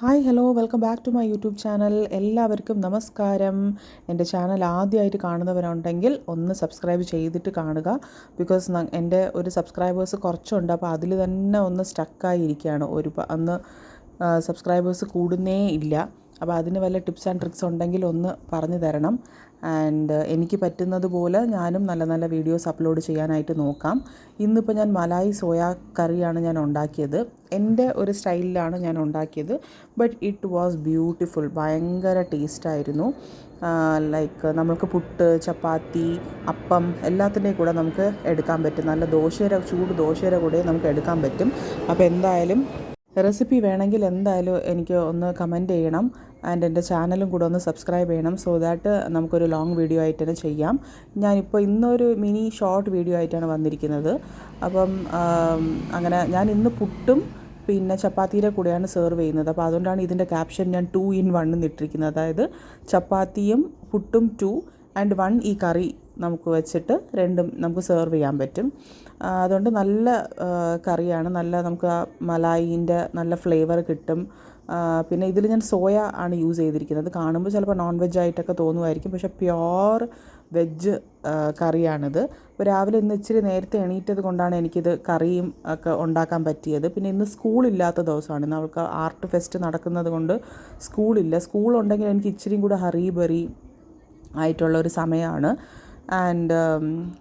Hi hello welcome back to my YouTube channel. എല്ലാവർക്കും നമസ്കാരം. എൻ്റെ ചാനൽ ആദ്യമായിട്ട് കാണുന്നവരുണ്ടെങ്കിൽ ഒന്ന് സബ്സ്ക്രൈബ് ചെയ്തിട്ട് കാണുക. ബിക്കോസ് എൻ്റെ ഒരു സബ്സ്ക്രൈബേഴ്സ് കുറച്ചുണ്ട്, അപ്പോൾ അതിൽ തന്നെ ഒന്ന് സ്റ്റക്കായിരിക്കുകയാണ്. അന്ന് സബ്സ്ക്രൈബേഴ്സ് കൂടുന്നേ ഇല്ല. അപ്പോൾ അതിന് വല്ല ടിപ്സ് ആൻഡ് ട്രിക്സ് ഉണ്ടെങ്കിൽ ഒന്ന് പറഞ്ഞു തരണം. ആൻഡ് എനിക്ക് പറ്റുന്നത് പോലെ ഞാനും നല്ല നല്ല വീഡിയോസ് അപ്ലോഡ് ചെയ്യാനായിട്ട് നോക്കാം. ഇന്നിപ്പോൾ ഞാൻ മലായി സോയ കറിയാണ് ഞാൻ ഉണ്ടാക്കിയത്. എൻ്റെ ഒരു സ്റ്റൈലിലാണ് ഞാൻ ഉണ്ടാക്കിയത്. But it was beautiful. ഭയങ്കര ടേസ്റ്റായിരുന്നു. ലൈക്ക് നമുക്ക് പുട്ട്, ചപ്പാത്തി, അപ്പം എല്ലാത്തിൻ്റെയും കൂടെ നമുക്ക് എടുക്കാൻ പറ്റും. നല്ല ചൂട് ദോശയുടെ കൂടെ നമുക്ക് എടുക്കാൻ പറ്റും. അപ്പോൾ എന്തായാലും റെസിപ്പി വേണമെങ്കിൽ എന്തായാലും എനിക്ക് ഒന്ന് കമൻറ്റ് ചെയ്യണം. ആൻഡ് എൻ്റെ ചാനലും കൂടെ ഒന്ന് സബ്സ്ക്രൈബ് ചെയ്യണം. സോ ദാറ്റ് നമുക്കൊരു ലോങ് വീഡിയോ ആയിട്ട് തന്നെ ചെയ്യാം. ഞാനിപ്പോൾ ഇന്നൊരു മിനി ഷോർട്ട് വീഡിയോ ആയിട്ടാണ് വന്നിരിക്കുന്നത്. അപ്പം അങ്ങനെ ഞാൻ ഇന്ന് പുട്ടും പിന്നെ ചപ്പാത്തിയുടെ കൂടെയാണ് സെർവ് ചെയ്യുന്നത്. അപ്പോൾ അതുകൊണ്ടാണ് ഇതിൻ്റെ ക്യാപ്ഷൻ ഞാൻ 2 in 1 ഇട്ടിരിക്കുന്നത്. അതായത് ചപ്പാത്തിയും പുട്ടും 2 and 1 ഈ കറി നമുക്ക് വെച്ചിട്ട് രണ്ടും നമുക്ക് സെർവ് ചെയ്യാൻ പറ്റും. അതുകൊണ്ട് നല്ല കറിയാണ്. നമുക്ക് ആ മലായിൻ്റെ നല്ല ഫ്ലേവർ കിട്ടും. പിന്നെ ഇതിൽ ഞാൻ സോയ ആണ് യൂസ് ചെയ്തിരിക്കുന്നത്. കാണുമ്പോൾ ചിലപ്പോൾ നോൺ വെജ് ആയിട്ടൊക്കെ തോന്നുമായിരിക്കും, പക്ഷേ പ്യോർ വെജ് കറിയാണിത്. അപ്പോൾ രാവിലെ ഇന്ന് ഇച്ചിരി നേരത്തെ എണീറ്റത് കൊണ്ടാണ് എനിക്കിത് കറിയും ഒക്കെ ഉണ്ടാക്കാൻ പറ്റിയത്. പിന്നെ ഇന്ന് സ്കൂളില്ലാത്ത ദിവസമാണ്. ഇന്ന് അവൾക്ക് ആർട്ട് ഫെസ്റ്റ് നടക്കുന്നത് കൊണ്ട് സ്കൂളില്ല. സ്കൂളുണ്ടെങ്കിൽ എനിക്ക് ഇച്ചിരിയും കൂടെ ഹറി ആയിട്ടുള്ള ഒരു സമയമാണ്. ആൻഡ്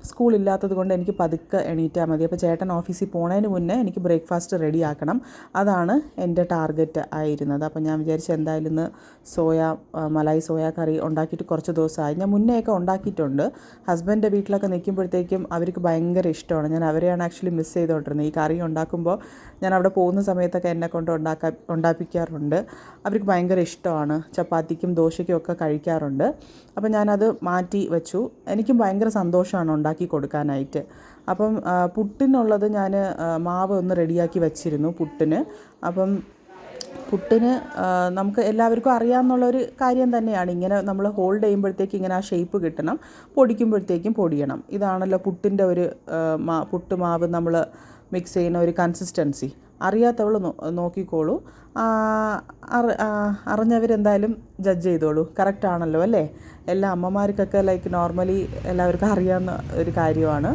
സ്കൂളില്ലാത്തത് കൊണ്ട് എനിക്ക് പതുക്കെ എണീറ്റാൽ മതി. അപ്പോൾ ചേട്ടൻ ഓഫീസിൽ പോണതിന് മുന്നേ എനിക്ക് ബ്രേക്ക്ഫാസ്റ്റ് റെഡി ആക്കണം. അതാണ് എൻ്റെ ടാർഗറ്റ് ആയിരുന്നത്. അപ്പോൾ ഞാൻ വിചാരിച്ചു എന്തായാലും ഇന്ന് മലായി സോയ കറി ഉണ്ടാക്കിയിട്ട് കുറച്ച് ദിവസമായി. ഞാൻ മുന്നേയൊക്കെ ഉണ്ടാക്കിയിട്ടുണ്ട്. ഹസ്ബൻഡിൻ്റെ വീട്ടിലൊക്കെ നിൽക്കുമ്പോഴത്തേക്കും അവർക്ക് ഭയങ്കര ഇഷ്ടമാണ്. ഞാൻ അവരെയാണ് ആക്ച്വലി മിസ് ചെയ്തുകൊണ്ടിരുന്നത്. ഈ കറി ഉണ്ടാക്കുമ്പോൾ ഞാൻ അവിടെ പോകുന്ന സമയത്തൊക്കെ എന്നെ കൊണ്ട് ഉണ്ടാപ്പിക്കാറുണ്ട്. അവർക്ക് ഭയങ്കര ഇഷ്ടമാണ്. ചപ്പാത്തിക്കും ദോശയ്ക്കും ഒക്കെ കഴിക്കാറുണ്ട്. അപ്പോൾ ഞാനത് മാറ്റി വെച്ചു. എനിക്കും ഭയങ്കര സന്തോഷമാണ് ഉണ്ടാക്കി കൊടുക്കാനായിട്ട്. അപ്പം പുട്ടിനുള്ളത് ഞാൻ മാവ് ഒന്ന് റെഡിയാക്കി വെച്ചിരുന്നു പുട്ടിന്. അപ്പം പുട്ടിന് നമുക്ക് എല്ലാവർക്കും അറിയാമെന്നുള്ളൊരു കാര്യം തന്നെയാണ്. ഇങ്ങനെ നമ്മൾ ഹോൾഡ് ചെയ്യുമ്പോഴത്തേക്ക് ഇങ്ങനെ ആ ഷേപ്പ് കിട്ടണം, പൊടിക്കുമ്പോഴത്തേക്കും പൊടിയണം. ഇതാണല്ലോ പുട്ടിൻ്റെ ഒരു പുട്ടുമാവ് നമ്മൾ മിക്സ് ചെയ്യുന്ന ഒരു കൺസിസ്റ്റൻസി. അറിയാത്തവൾ നോക്കിക്കോളൂ. അറിഞ്ഞവരെന്തായാലും ജഡ്ജ് ചെയ്തോളൂ. കറക്റ്റ് ആണല്ലോ അല്ലേ? എല്ലാ അമ്മമാർക്കൊക്കെ ലൈക്ക് നോർമലി എല്ലാവർക്കും അറിയാവുന്ന ഒരു കാര്യമാണ്.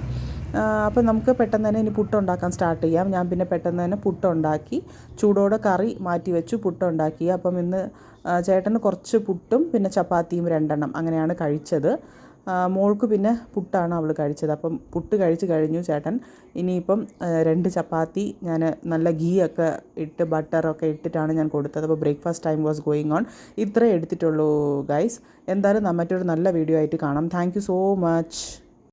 അപ്പം നമുക്ക് പെട്ടെന്ന് തന്നെ ഇനി പുട്ടുണ്ടാക്കാൻ സ്റ്റാർട്ട് ചെയ്യാം. ഞാൻ പിന്നെ പെട്ടെന്ന് തന്നെ പുട്ടുണ്ടാക്കി ചൂടോടെ കറി മാറ്റി വെച്ചു, പുട്ടുണ്ടാക്കി. അപ്പം ഇന്ന് ചേട്ടന് കുറച്ച് പുട്ടും പിന്നെ ചപ്പാത്തിയും 2 എണ്ണം അങ്ങനെയാണ് കഴിച്ചത്. മോൾക്ക് പിന്നെ പുട്ടാണ് അവൾ കഴിച്ചത്. അപ്പം പുട്ട് കഴിച്ച് കഴിഞ്ഞു ചേട്ടൻ. ഇനിയിപ്പം 2 ചപ്പാത്തി ഞാൻ നല്ല ഗീ ഒക്കെ ഇട്ട് ബട്ടറൊക്കെ ഇട്ടിട്ടാണ് ഞാൻ കൊടുത്തത്. അപ്പോൾ breakfast time was going on. ഇത്രേ എടുത്തിട്ടുള്ളൂ ഗൈസ്. എന്തായാലും മറ്റൊരു നല്ല വീഡിയോ ആയിട്ട് കാണാം. Thank you so much.